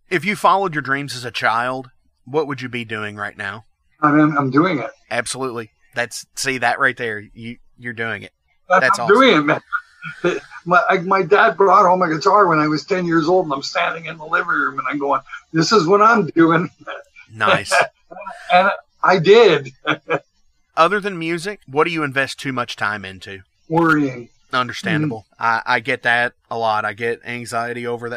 If you followed your dreams as a child, what would you be doing right now? I'm doing it. Absolutely. See that right there. You're doing it. That's awesome. Doing it, man. My dad brought home a guitar when I was 10 years old, and I'm standing in the living room, and I'm going, this is what I'm doing. Nice. And I did. Other than music, what do you invest too much time into? Worrying. Understandable. I get that a lot. I get anxiety over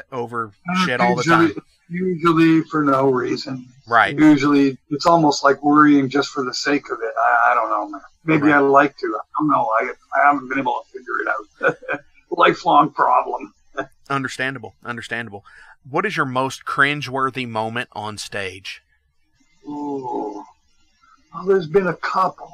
shit all the time. Usually for no reason. Right. Usually it's almost like worrying just for the sake of it. I don't know, man. Maybe Right. I like to. I don't know. I haven't been able to figure it out. Lifelong problem. Understandable. What is your most cringeworthy moment on stage? Ooh. Well, there's been a couple.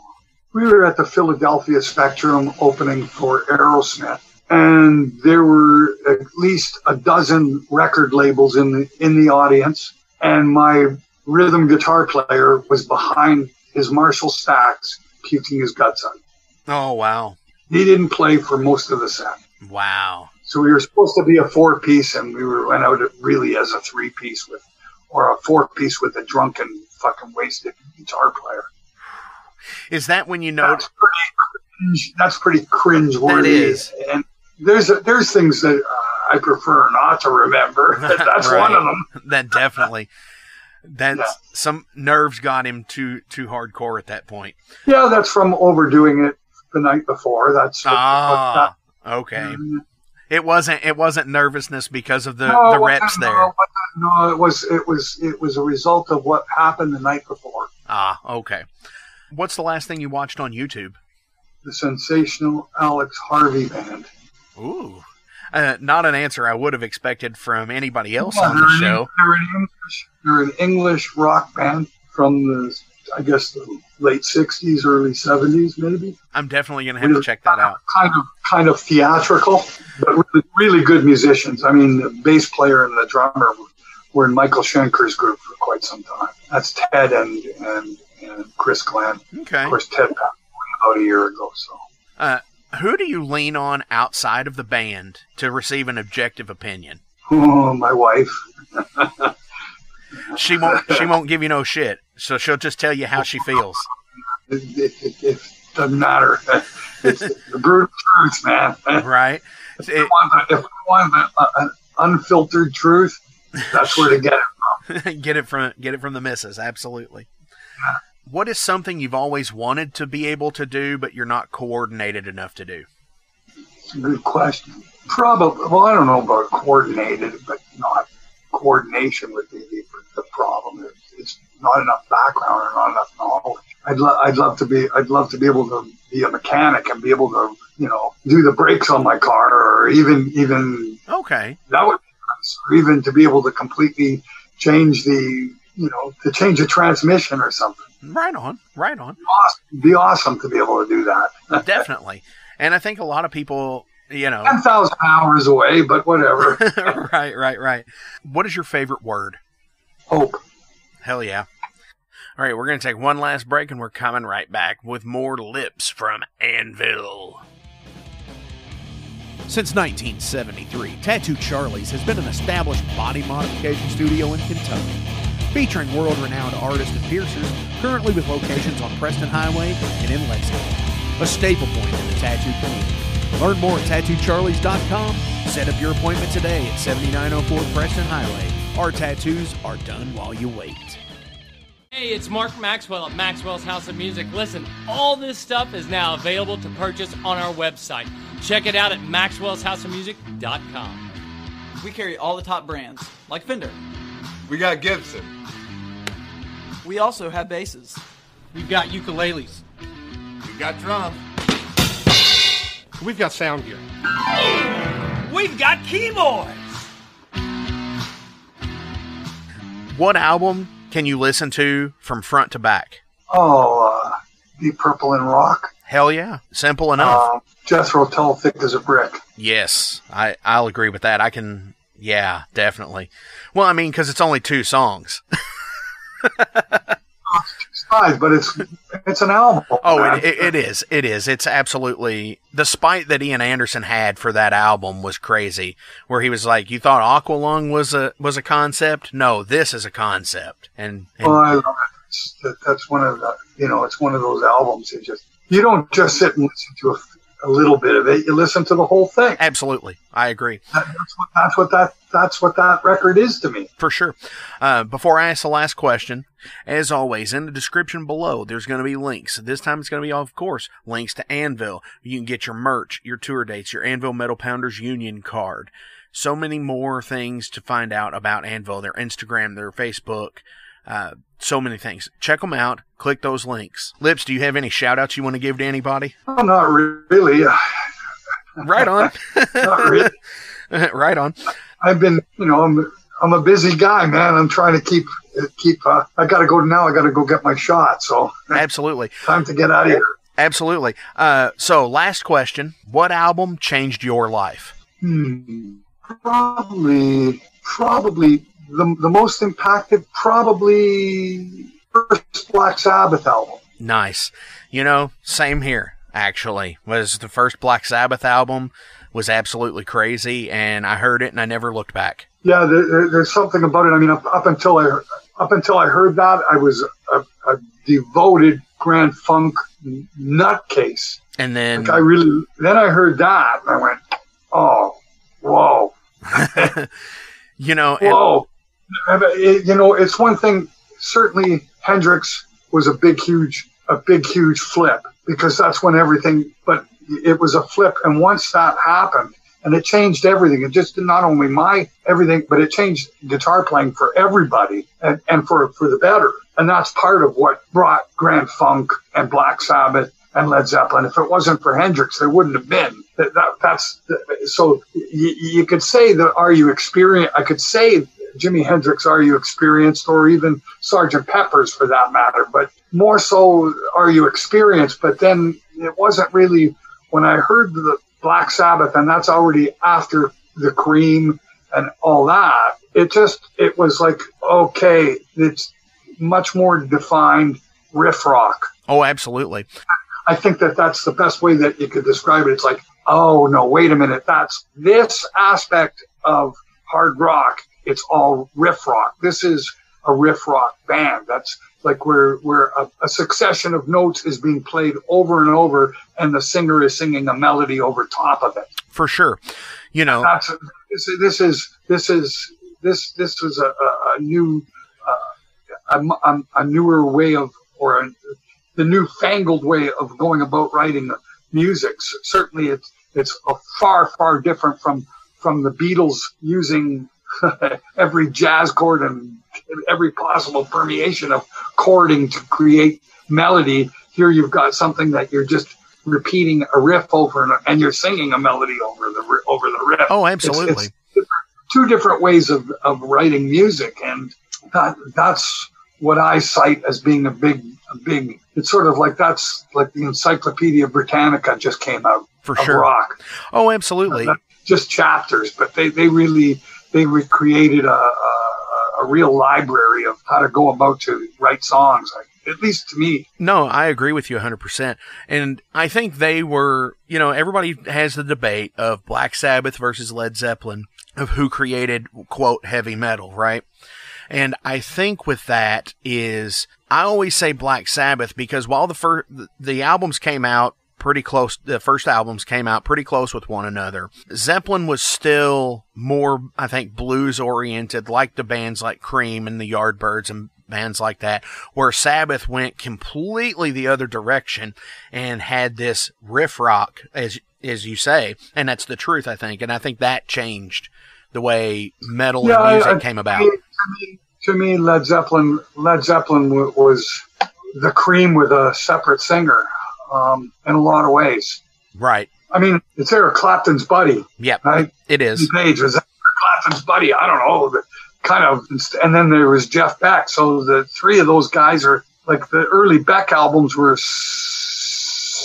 We were at the Philadelphia Spectrum opening for Aerosmith, and there were at least a dozen record labels in the audience, and my rhythm guitar player was behind his Marshall stacks, puking his guts out. Oh, wow. He didn't play for most of the set. Wow. So we were supposed to be a 4-piece, and went out really as a 3-piece or a 4-piece with a drunken, fucking wasted guitar player. Is that when you know? That's pretty cringe-worthy. That is. And there's things that I prefer not to remember. That's Right. one of them. That definitely. Some nerves got him too hardcore at that point. Yeah, that's from overdoing it the night before. That's okay. It wasn't nervousness because of the reps there. No, it was a result of what happened the night before. Okay. What's the last thing you watched on YouTube? The sensational Alex Harvey Band. Ooh. Not an answer I would have expected from anybody else on the show. They're an English rock band from the late 60s, early 70s, maybe. I'm definitely going to have to check that out. Kind of theatrical, but really good musicians. I mean, the bass player and the drummer were in Michael Schenker's group for quite some time. That's Ted and Chris Glenn. Okay. Of course, Ted passed away about a year ago. So, who do you lean on outside of the band to receive an objective opinion? oh, my wife. She won't give you no shit, so she'll just tell you how she feels. It doesn't matter. It's the brutal truth, man. Right. If we want an unfiltered truth, that's where to get it from. Get it from the missus. Absolutely. What is something you've always wanted to be able to do, but you're not coordinated enough to do? Good question. Probably. Well, I don't know about coordinated, but not coordination would be the problem. It's not enough background or not enough knowledge. I'd love to be able to be a mechanic and be able to, do the brakes on my car, or even okay. That would be nice. Or even to be able to completely change to change a transmission or something. Right on. It'd be awesome to be able to do that. Definitely. And I think a lot of people, 10,000 hours away, but whatever. Right. What is your favorite word? Hope. Hell yeah. All right, we're going to take one last break, and we're coming right back with more Lips from Anvil. Since 1973, Tattoo Charlie's has been an established body modification studio in Kentucky, featuring world-renowned artists and piercers, currently with locations on Preston Highway and in Lexington, a staple point in the tattoo community. Learn more at TattooCharlies.com. Set up your appointment today at 7904 Preston Highway. Our tattoos are done while you wait. Hey, it's Mark Maxwell at Maxwell's House of Music. Listen, all this stuff is now available to purchase on our website. Check it out at maxwellshouseofmusic.com. We carry all the top brands, like Fender. We got Gibson. We also have basses. We've got ukuleles. We got drums. We've got sound gear. We've got keyboards. What album can you listen to from front to back? Deep Purple and rock. Hell yeah. Simple enough. Jethro Tull, Thick as a Brick. Yes, I'll agree with that. Yeah, definitely. Well, I mean, because it's only 2 songs. But it's an album. Oh, it is. It is. It's absolutely, the spite that Ian Anderson had for that album was crazy. Where he was like, "You thought Aqualung was a concept? No, this is a concept." And well, I love it. That's one of the, it's one of those albums. You don't just sit and listen to a little bit of it. You listen to the whole thing. Absolutely, I agree. That's what that record is to me. For sure. Before I ask the last question, as always, in the description below, there's going to be links. This time it's going to be, of course, links to Anvil. You can get your merch, your tour dates, your Anvil Metal Pounders Union card. So many more things to find out about Anvil, their Instagram, their Facebook, so many things. Check them out. Click those links. Lips, do you have any shout-outs you want to give to anybody? Oh, not really. Right on. Not really. Right on. I've been, I'm a busy guy, man. I'm trying to keep. I got to go now. I got to go get my shot. So absolutely, time to get out of here. Absolutely. So last question: what album changed your life? Probably the most impacted. Probably first Black Sabbath album. Nice. Same here. Actually, was the first Black Sabbath album. Was absolutely crazy, and I heard it and I never looked back. Yeah, there's something about it. I mean, up until I heard that, I was a devoted Grand Funk nutcase. And then then I heard that and I went, oh, whoa. Whoa. It's one thing. Certainly, Hendrix was a big, huge flip, because that's when everything. But it was a flip, and once that happened, and it changed everything. It just not only my everything, but it changed guitar playing for everybody, and for the better. And that's part of what brought Grand Funk and Black Sabbath and Led Zeppelin. If it wasn't for Hendrix, there wouldn't have been. So you could say that Are You Experienced? I could say Jimi Hendrix, Are You Experienced, or even Sgt. Pepper's for that matter, but more so Are You Experienced. But then it wasn't really, when I heard the Black Sabbath, and that's already after the Cream and all that, it was like, okay, it's much more defined riff rock. Oh, absolutely. I think that's the best way that you could describe it. It's like, oh no, wait a minute, that's this aspect of hard rock. It's all riff rock. This is a riff rock band. That's like where a succession of notes is being played over and over, and the singer is singing a melody over top of it. For sure, this was a new, a newer way of, or the newfangled way of going about writing music. Certainly, it's a far different from the Beatles using every jazz chord and every possible permeation of chording to create melody. Here you've got something that you're just repeating a riff over, and you're singing a melody over the riff. Oh, absolutely. It's two different ways of writing music, and that's what I cite as being a big. It's sort of like that's like the Encyclopedia Britannica just came out for of sure. Rock. Oh, absolutely. Just chapters, but they recreated a real library of how to go about to write songs, at least to me. No, I agree with you 100%. And I think they were, everybody has the debate of Black Sabbath versus Led Zeppelin, of who created, quote, heavy metal, right? And I think with that is, I always say Black Sabbath, because while the albums came out pretty close, the first albums came out pretty close with one another, Zeppelin was still more, I think, blues oriented, like the bands like Cream and the Yardbirds and bands like that, where Sabbath went completely the other direction and had this riff rock, as you say, and that's the truth, I think. And I think that changed the way metal and music came about. To me, Led Zeppelin was the Cream with a separate singer, in a lot of ways. Right. I mean, it's Eric Clapton's buddy. Yeah, right? It is. Page was Eric Clapton's buddy. I don't know, but kind of. And then there was Jeff Beck. So the three of those guys are like, the early Beck albums were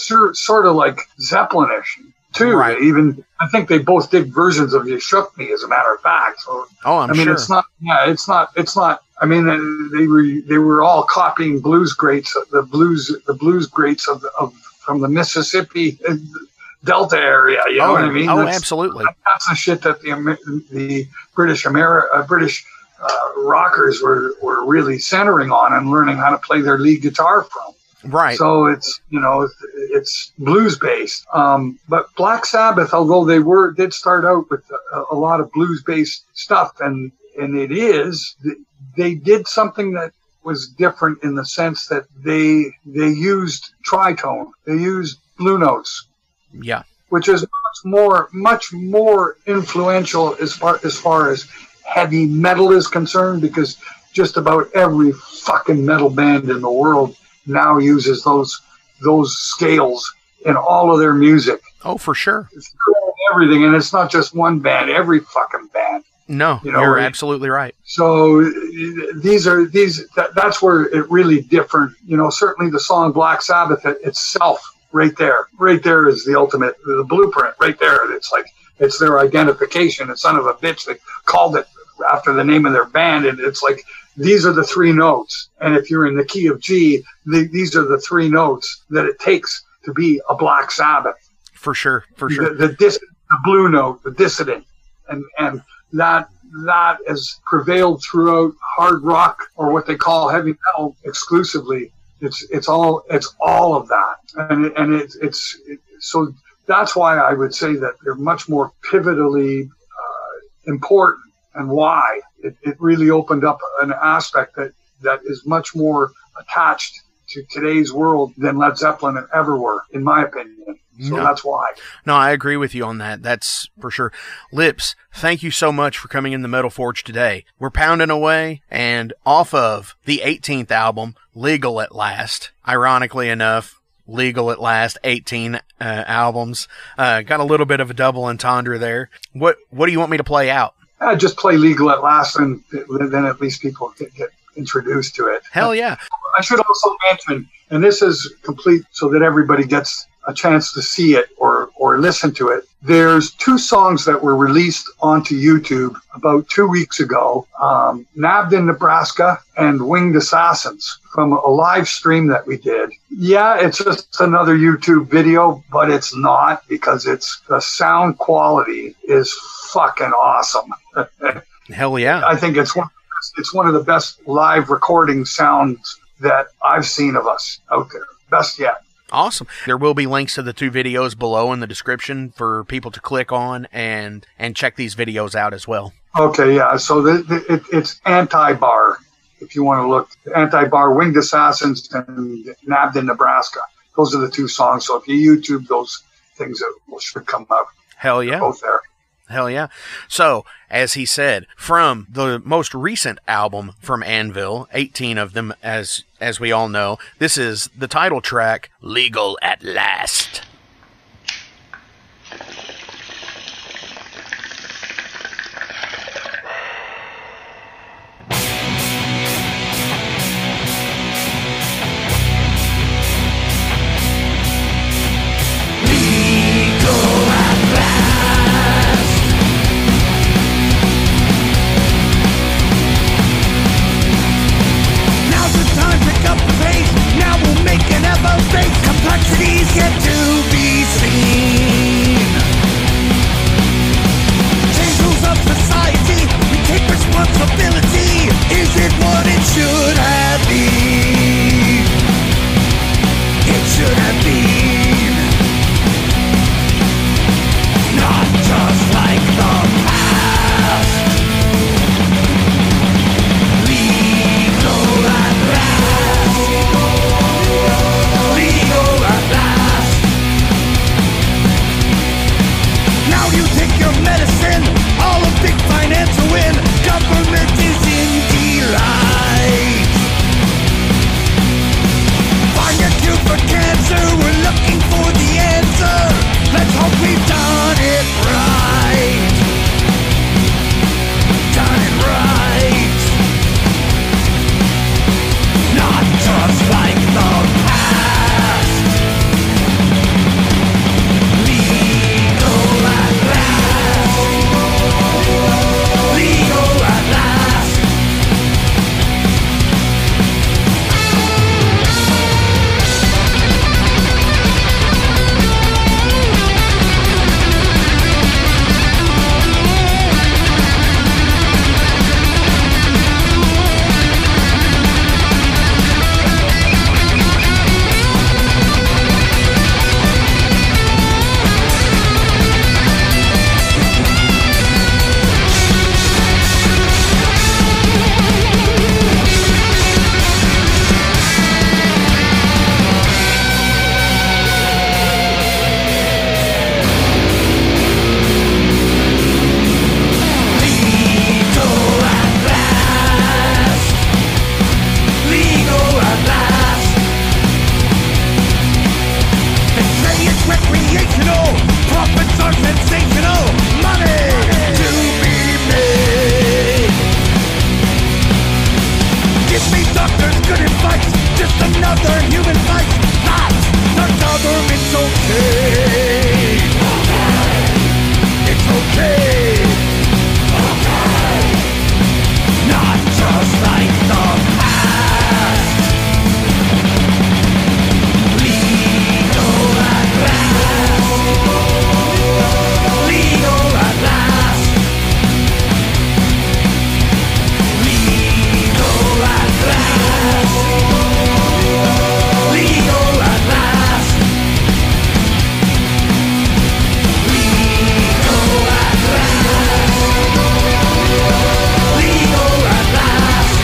sort of like Zeppelin-ish too. Right. Even I think they both did versions of "You Shook Me," as a matter of fact. So I mean, sure. It's not. I mean, they were all copying blues greats, the blues greats of from the Mississippi Delta area. You know what I mean? Absolutely. That's the shit that the British rockers were really centering on and learning how to play their lead guitar from. Right. So it's blues based. But Black Sabbath, although did start out with a lot of blues based stuff, and they did something that was different in the sense that they used tritone. They used blue notes. Yeah. Which is much more influential as far as heavy metal is concerned, because just about every fucking metal band in the world now uses those scales in all of their music. Oh, for sure. It's everything, and it's not just one band. Every fucking band. No, you're absolutely right. So that's where it really different. Certainly the song Black Sabbath itself, right there is the ultimate, the blueprint. Right there, it's their identification. And son of a bitch, they called it after the name of their band, and it's like these are the three notes. And if you're in the key of G, these are the three notes that it takes to be a Black Sabbath. For sure. The blue note, the dissident, and that has prevailed throughout hard rock, or what they call heavy metal exclusively. It's all of that, and it's so that's why I would say that they're much more pivotally important, and why it really opened up an aspect that is much more attached to today's world than Led Zeppelin ever were, in my opinion. So that's why. No, I agree with you on that. That's for sure. Lips, thank you so much for coming in the Metal Forge today. We're pounding away, and off of the 18th album, Legal at Last, ironically enough, Legal at Last, 18 albums. Got a little bit of a double entendre there. What do you want me to play out? Just play Legal at Last, and then at least people get introduced to it. Hell yeah. I should also mention, and this is complete so that everybody gets a chance to see it or listen to it. There's 2 songs that were released onto YouTube about 2 weeks ago, Nabbed in Nebraska and Winged Assassins, from a live stream that we did. Yeah, it's just another YouTube video, but it's not, because the sound quality is fucking awesome. Hell yeah. I think it's one of the best live recording sounds that I've seen of us out there. Best yet. Awesome. There will be links to the 2 videos below in the description for people to click on and check these videos out as well. Okay, yeah. So it's Anti-Bar, if you want to look. Anti-Bar, Winged Assassins, and Nabbed in Nebraska. Those are the 2 songs. So if you YouTube those things, it should come up. Hell yeah. They're both there. Hell yeah. So, as he said, from the most recent album from Anvil, 18 of them, as we all know, this is the title track, Legal at Last. Complexities get too other human fights, not the government's okay. It's okay. Not just like the past. Legal at last. Legal at last. Legal at last. Legal at last. Legal at last. Legal at last.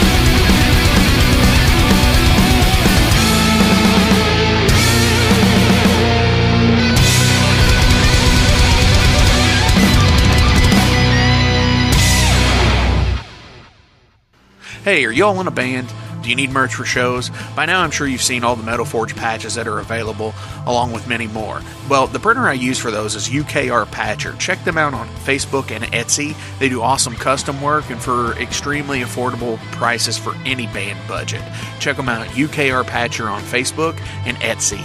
Hey, are y'all in a band? Do you need merch for shows? By now I'm sure you've seen all the Metal Forge patches that are available, along with many more. Well, the printer I use for those is UKR Patcher. Check them out on Facebook and Etsy. They do awesome custom work and for extremely affordable prices for any band budget. Check them out, UKR Patcher on Facebook and Etsy.